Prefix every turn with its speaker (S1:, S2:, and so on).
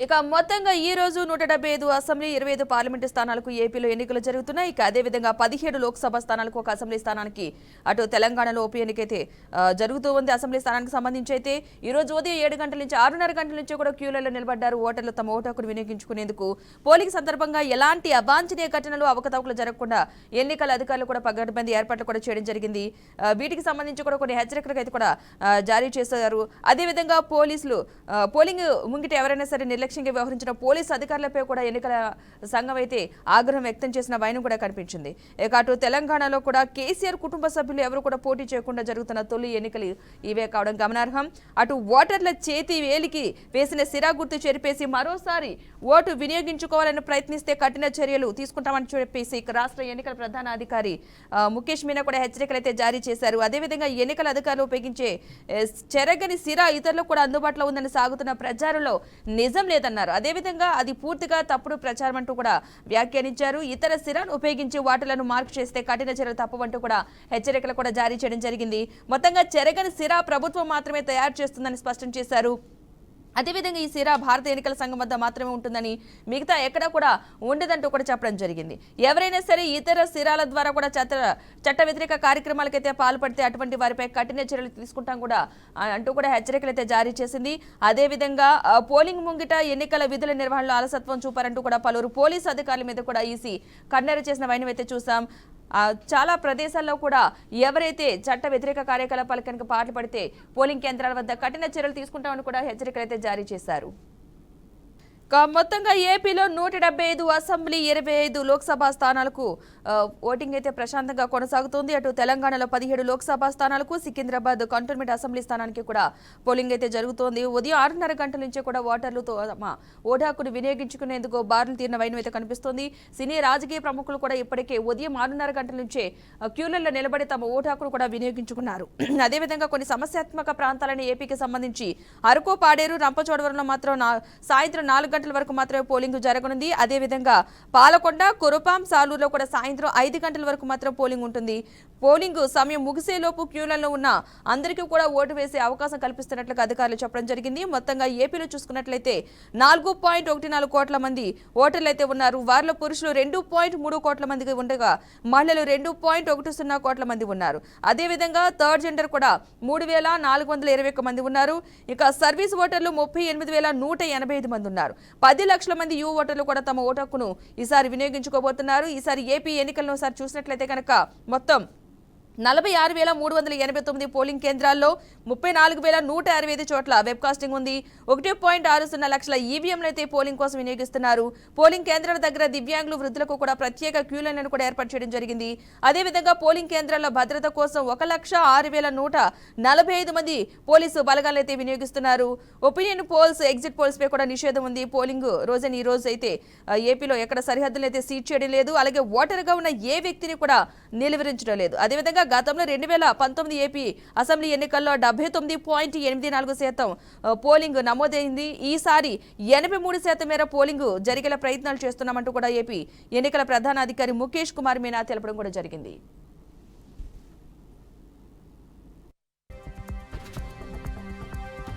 S1: ఇక మొత్తంగా ఈ రోజు 175 అసెంబ్లీ 25 పార్లమెంటు స్థానాలకు ఏపీలో ఎన్నికలు జరుగుతున్నాయి. ఇక అదేవిధంగా 17 లోక్సభ స్థానాలకు ఒక అసెంబ్లీ స్థానానికి అటు తెలంగాణలో ఉప ఎన్నికైతే జరుగుతూ ఉంది. అసెంబ్లీ స్థానానికి సంబంధించి అయితే ఈ రోజు ఉదయం 7 గంటల నుంచి 6:30 గంటల నుంచి కూడా క్యూలలో నిలబడ్డారు ఓటర్లు తమ ఓటు హక్కును వినియోగించుకునేందుకు. పోలింగ్ సందర్భంగా ఎలాంటి అవాంఛనీయ ఘటనలు అవకతవకలు జరగకుండా ఎన్నికల అధికారులు కూడా పగడ్బందీ ఏర్పాట్లు కూడా చేయడం జరిగింది. వీటికి సంబంధించి కూడా కొన్ని హెచ్చరికలు అయితే కూడా జారీ చేశారు. అదేవిధంగా పోలీసులు పోలింగ్ ముంగిట ఎవరైనా సరే నిర్లక్ష్యంగా వ్యవహరించిన పోలీసు అధికారులపై కూడా ఎన్నికల సంఘం అయితే ఆగ్రహం వ్యక్తం చేసిన వైనం కూడా కనిపించింది. ఇక అటు తెలంగాణలో కూడా కేసీఆర్ కుటుంబ సభ్యులు ఎవరు కూడా పోటీ చేయకుండా జరుగుతున్న తొలి ఎన్నికలు ఇవే కావడం గమనార్హం. అటు ఓటర్ల చేతి వేలికి వేసిన సిరా గుర్తు చెరిపేసి మరోసారి ఓటు వినియోగించుకోవాలని ప్రయత్నిస్తే కఠిన చర్యలు తీసుకుంటామని చెప్పేసి రాష్ట్ర ఎన్నికల ప్రధాన అధికారి ముఖేష్ మీనా కూడా హెచ్చరికలు అయితే జారీ చేశారు. అదేవిధంగా ఎన్నికల అధికారులు ఉపయోగించే చెరగని సిరా ఇతరులకు కూడా అందుబాటులో ఉందని సాగుతున్న ప్రచారంలో నిజం లేదన్నారు. అదేవిధంగా అది పూర్తిగా తప్పుడు ప్రచారం అంటూ కూడా వ్యాఖ్యానించారు. ఇతర సిరాను ఉపయోగించి వాటిలను మార్క్ చేస్తే కఠిన చర్యలు తప్పవంటూ కూడా హెచ్చరికలు కూడా జారీ చేయడం జరిగింది. మొత్తంగా చెరగని సిరా ప్రభుత్వం మాత్రమే తయారు చేస్తుందని స్పష్టం చేశారు. అదేవిధంగా ఈ సిరా భారత ఎన్నికల సంఘం వద్ద మాత్రమే ఉంటుందని, మిగతా ఎక్కడా కూడా ఉండదంటూ కూడా చెప్పడం జరిగింది. ఎవరైనా సరే ఇతర సిరాల ద్వారా కూడా చట్ట వ్యతిరేక కార్యక్రమాలకైతే పాల్పడితే అటువంటి వారిపై కఠిన చర్యలు తీసుకుంటాం కూడా అంటూ కూడా హెచ్చరికలు అయితే జారీ చేసింది. అదేవిధంగా పోలింగ్ ముంగిట ఎన్నికల విధుల నిర్వహణలో అలసత్వం చూపారంటూ కూడా పలువురు పోలీసు అధికారుల మీద కూడా ఈసీ కన్నెర చేసిన వైనం అయితే చూసాం. చాలా ప్రదేశాల్లో కూడా ఎవరైతే చట్ట వ్యతిరేక కార్యకలాపాల కనుక పాల్పడితే పోలింగ్ కేంద్రాల వద్ద కఠిన చర్యలు తీసుకుంటామని కూడా హెచ్చరికలు అయితే జారీ చేశారు. మొత్తంగా ఏపీలో 175 అసెంబ్లీ 25 లోక్సభ స్థానాలకు ఓటింగ్ అయితే ప్రశాంతంగా కొనసాగుతోంది. అటు తెలంగాణలో 17 లోక్సభ స్థానాలకు, సికింద్రాబాద్ కంటోన్మెంట్ అసెంబ్లీ స్థానానికి కూడా పోలింగ్ అయితే జరుగుతోంది. ఉదయం 6:30 గంటల నుంచి కూడా ఓటర్లు తమ ఓటు హక్కును వినియోగించుకునేందుకు బారులు తీరిన వైనం అయితే కనిపిస్తోంది. సినీ రాజకీయ ప్రముఖులు కూడా ఇప్పటికే ఉదయం 6:30 గంటల నుంచే క్యూలలో నిలబడి తమ ఓటు హక్కును కూడా వినియోగించుకున్నారు. అదేవిధంగా కొన్ని సమస్యాత్మక ప్రాంతాలని ఏపీకి సంబంధించి అరకు, పాడేరు, రంపచోడవరంలో మాత్రం సాయంత్రం 4 గంటల వరకు మాత్రమే పోలింగ్ జరగనుంది. అదేవిధంగా పాలకొండ, కురుపాం, సాలూరులో కూడా సాయంత్రం 5 గంటల వరకు మాత్రం పోలింగ్ ఉంటుంది. పోలింగ్ సమయం ముగిసేలోపు క్యూలలో ఉన్న అందరికీ కూడా ఓటు వేసే అవకాశం కల్పిస్తున్నట్లుగా అధికారులు చెప్పడం జరిగింది. మొత్తంగా ఏపీలో చూసుకున్నట్లయితే 4.14 కోట్ల మంది ఓటర్లు అయితే ఉన్నారు. వారిలో పురుషులు 2.3 కోట్ల మంది ఉండగా మహిళలు 2.10 కోట్ల మంది ఉన్నారు. అదేవిధంగా థర్డ్ జెండర్ కూడా 3,421 మంది ఉన్నారు. ఇక సర్వీస్ ఓటర్లు 38,185 మంది ఉన్నారు. 10 లక్షల మంది యువ ఓటర్లు కూడా తమ ఓటు హక్కును ఈసారి వినియోగించుకోబోతున్నారు. ఈసారి ఏపీ ఎన్నికలను ఒకసారి చూసినట్లయితే కనుక మొత్తం 46,389 పోలింగ్ కేంద్రాల్లో 34,165 చోట్ల వెబ్కాస్టింగ్ ఉంది. 1.60 లక్షల ఈవీఎంలు అయితే పోలింగ్ కోసం వినియోగిస్తున్నారు. పోలింగ్ కేంద్రాల దగ్గర దివ్యాంగులు, వృద్ధులకు కూడా ప్రత్యేక క్యూలైన్లను కూడా ఏర్పాటు చేయడం జరిగింది. అదేవిధంగా పోలింగ్ కేంద్రాల్లో భద్రత కోసం 1,06,145 మంది పోలీసు బలగాలు అయితే వినియోగిస్తున్నారు. ఒపీనియన్ పోల్స్, ఎగ్జిట్ పోల్స్ పై కూడా నిషేధం ఉంది. పోలింగ్ రోజున ఈ రోజు అయితే ఏపీలో ఎక్కడ సరిహద్దులు అయితే సీట్ చేయడం లేదు. అలాగే ఓటర్గా ఉన్న ఏ వ్యక్తిని కూడా నిలువరించడం లేదు. అదేవిధంగా గతంలో 2019 ఏపీ అసెంబ్లీ ఎన్నికల్లో 73.84% పోలింగ్ నమోదైంది. ఈసారి 83% మేర పోలింగ్ జరిగేలా ప్రయత్నాలు చేస్తున్నామంటూ కూడా ఏపీ ఎన్నికల ప్రధాన అధికారి ముఖేష్ కుమార్ మీనా తెలపడం కూడా జరిగింది.